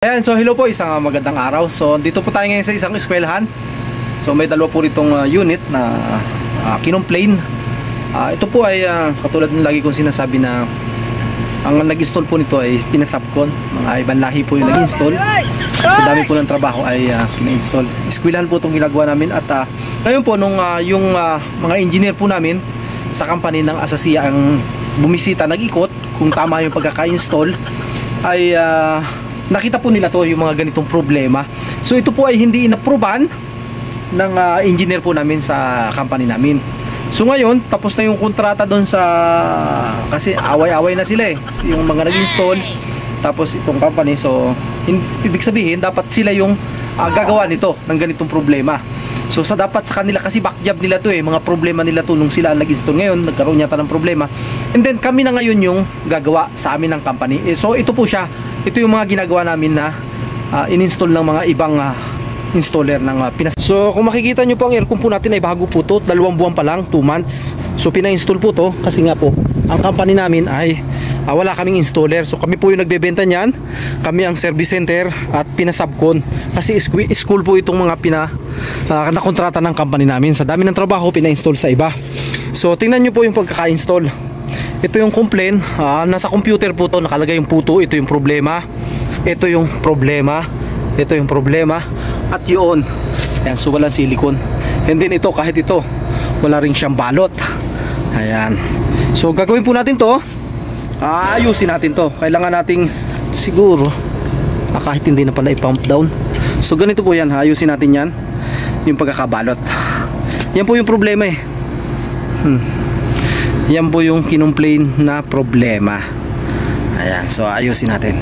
Ayan, so hello po, isang magandang araw. So dito po tayo ngayon sa isang eskwelahan. So may dalawa po itong unit na kinomplain. Ito po ay katulad ng lagi kong sinasabi na ang nag-install po nito ay pinasubcon. Mga ibang lahi po yung nag-install. Sa dami po ng trabaho ay pina-install. Eskwelahan po itong ginagawa namin. At ngayon po nung yung mga engineer po namin sa company ng Asasiya ang bumisita, nag-ikot kung tama yung pagkaka-install, ay nakita po nila to yung mga ganitong problema. So ito po ay hindi inapprovean ng engineer po namin sa company namin. So ngayon tapos na yung kontrata doon sa, kasi away-away na sila yung mga nag-install tapos itong company. So ibig sabihin dapat sila yung gagawa nito ng ganitong problema. So dapat sa kanila, kasi back job nila to mga problema nila to nung sila nag-install. Ngayon nagkaroon yata ng problema, and then kami na ngayon yung gagawa sa amin ng company. So ito po siya, ito yung mga ginagawa namin na in-install ng mga ibang installer ng Pinas. So kung makikita nyo po, ang aircon po natin ay bago po to, 2 buwan pa lang, 2 months. So pina-install po to kasi nga po ang company namin ay wala kaming installer. So kami po yung nagbebenta niyan, kami ang service center at pinasubcon. Kasi school po itong mga nakontrata ng company namin. Sa dami ng trabaho, pina-install sa iba. So tingnan nyo po yung pagkaka-install. Ito yung complaint, nasa computer po to, nakalagay yung puto, ito yung problema, ito yung problema, ito yung problema, at yun, ayan, so walang silicone. And then ito, kahit ito, wala rin siyang balot. Ayan, so gagawin po natin to, ayusin natin to. Kailangan nating siguro, kahit hindi na pala i-pump down. So ganito po yan, ayusin natin yan, yung pagkakabalot. Yan po yung problema Yan po yung kinomplain na problema. Ayan, so ayusin natin.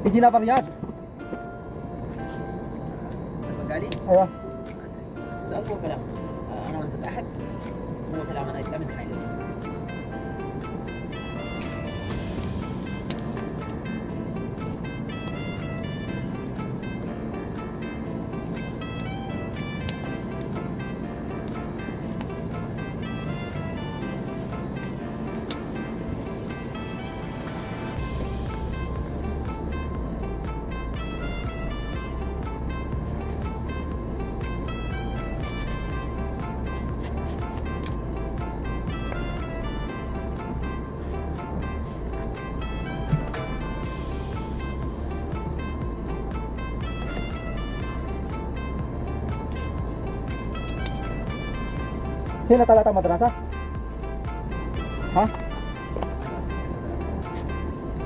Hindi na pa riyan. Nagagaling? Ayo. Saan po ka lang? Ano man tatahat? Ano kailangan na itamin na kayo? Hina talata madrasa? Ha?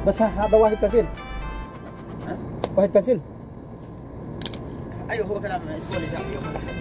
Basta hada wahid kansil. Ha? Wahid kansil. Ayo, huwag ka lang na iskoli sa iyo malahat.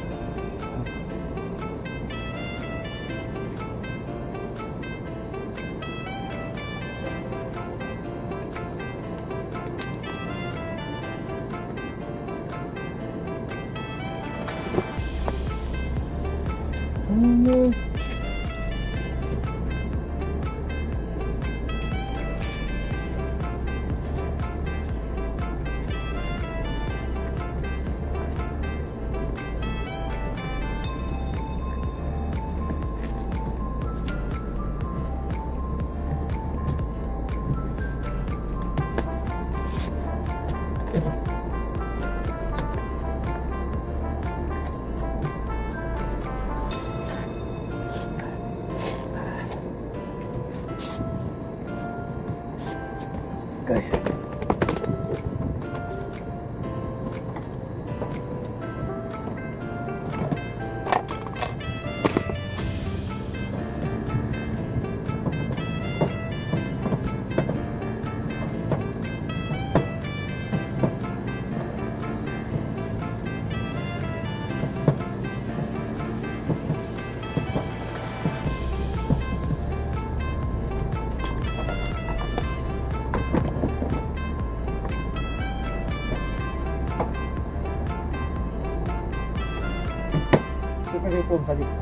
sa gitna.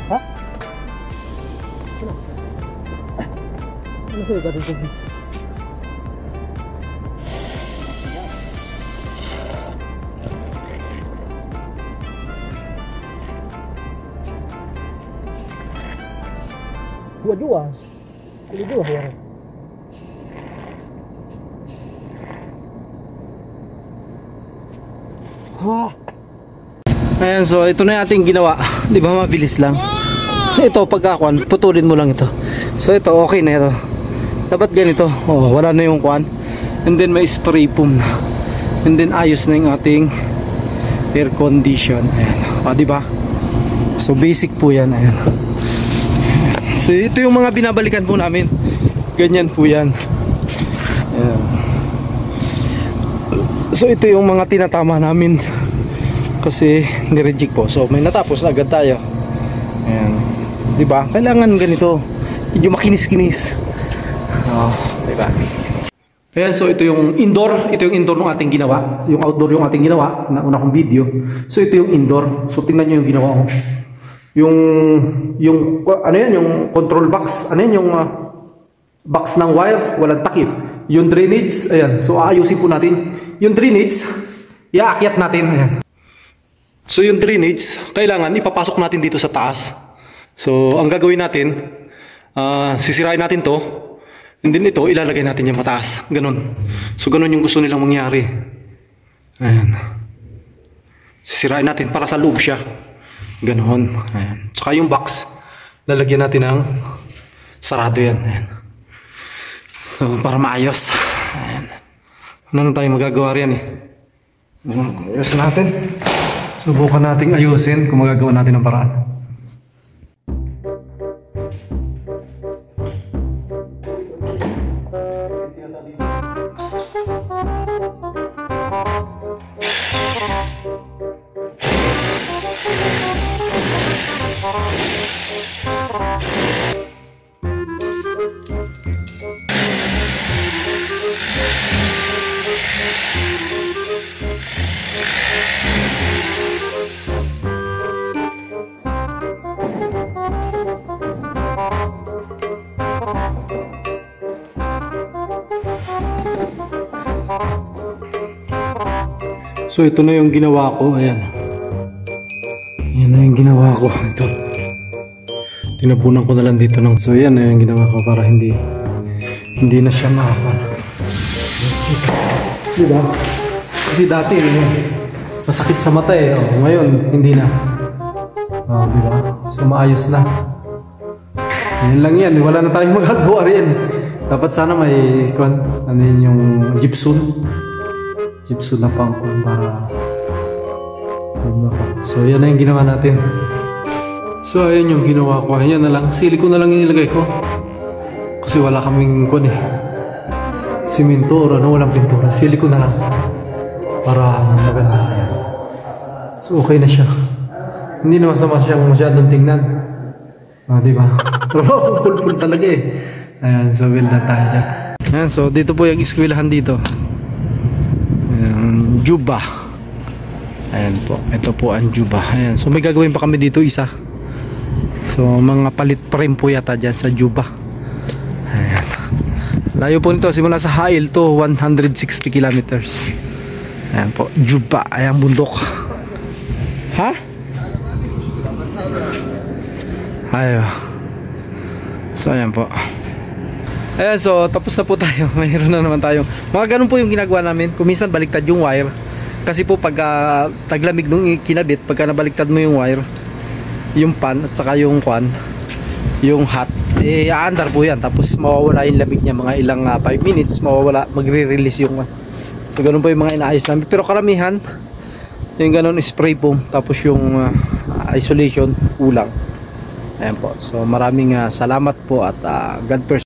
Ha? Ano sa'yo ka rin tubig? Dua-dua. Dua-dua ya. Ayan, so ito na yung ating ginawa. Di ba mabilis lang? Ito pagkakuan, putulin mo lang ito. So ito okay na ito. Dapat ganito. Oh, wala na yung kuan. And then may spray foam na. And then ayos na yung ating air condition. Ayan. O, di ba? So basic po 'yan. Ayan. So ito yung mga binabalikan po namin. Ganyan po 'yan. Ayan. So ito yung mga tinatama namin kasi ni-reject po. So may natapos na agad tayo. Ayan. 'Di ba? Kailangan ganito. Medyo makinis-kinis. Oh, 'di ba? Ayan, so ito yung indoor. Ito yung indoor ng ating ginawa. Yung outdoor yung ating ginawa na una kong video. So ito yung indoor. So tingnan niyo yung ginawa ko. Yung ano yan, yung control box. Ano yan, yung box ng wire, walang takip. Yung drainage, ayan. So aayusin po natin. Yung drainage, iaakyat natin. Ayan. So yung drainage, kailangan ipapasok natin dito sa taas. So ang gagawin natin, sisirain natin to. And then ito, ilalagay natin yung mataas. Ganon. So ganon yung gusto nilang mangyari. Ayan. Sisirain natin para sa loob siya. Ganon. Ayan. Tsaka yung box, lalagyan natin ng sarado yan. Ayan. So, para maayos. Ayan. Ano na tayo magagawa riyan eh. Ayos natin. Subukan nating ayusin kung magagawa natin ng paraan. So ito na yung ginawa ko, ayan. Ayan na yung ginawa ko. Ito. Tinapunan ko na lang dito ng. So ayan na yung ginawa ko para hindi na siya makapan. Diba? Kasi dati masakit sa mata eh. Oh, ngayon hindi na. Oh, diba? So maayos na. Yan lang yan. Wala na tayong magagawa rin. Dapat sana may ano yun, yung gypsum na pang para so yan na yung ginawa natin. So ayan yung ginawa ko. Ayan na lang, silicone na lang inilagay ko kasi wala kaming kuan eh, simento or ano, walang pintura. Silicone na lang para maganda. Ayan. So okay na siya, hindi na masama siyang masyadong tingnan. Diba? Pero pulpul talaga eh. Ayan, so well na tayo dyan. Ayan, so dito po yung eskwelahan dito. Juba. Ayan po, ito po ang Juba. Ayan, so may gagawin pa kami dito isa. So mga palit pa rin po yata dyan sa Juba. Ayan. Layo po nito, simula sa Hail to 160 kilometers. Ayan po, Juba. Ayan, bundok. Ha? Ayan. So ayan po. Ayan, so tapos na po tayo. Mayroon na naman tayo. Mga ganun po yung ginagawa namin. Kuminsan baliktad yung wire. Kasi po pag taglamig nung kinabit, pagka nabaliktad mo yung wire, yung pan at saka yung kwan, yung hot, eh aandar po yan. Tapos mawawala yung lamig niya mga ilang 5 minutes, mawawala, magre-release yung so ganun po yung mga inaayos namin. Pero karamihan, yung ganun spray foam, tapos yung isolation, kulang. Ayan po. So maraming salamat po at God first.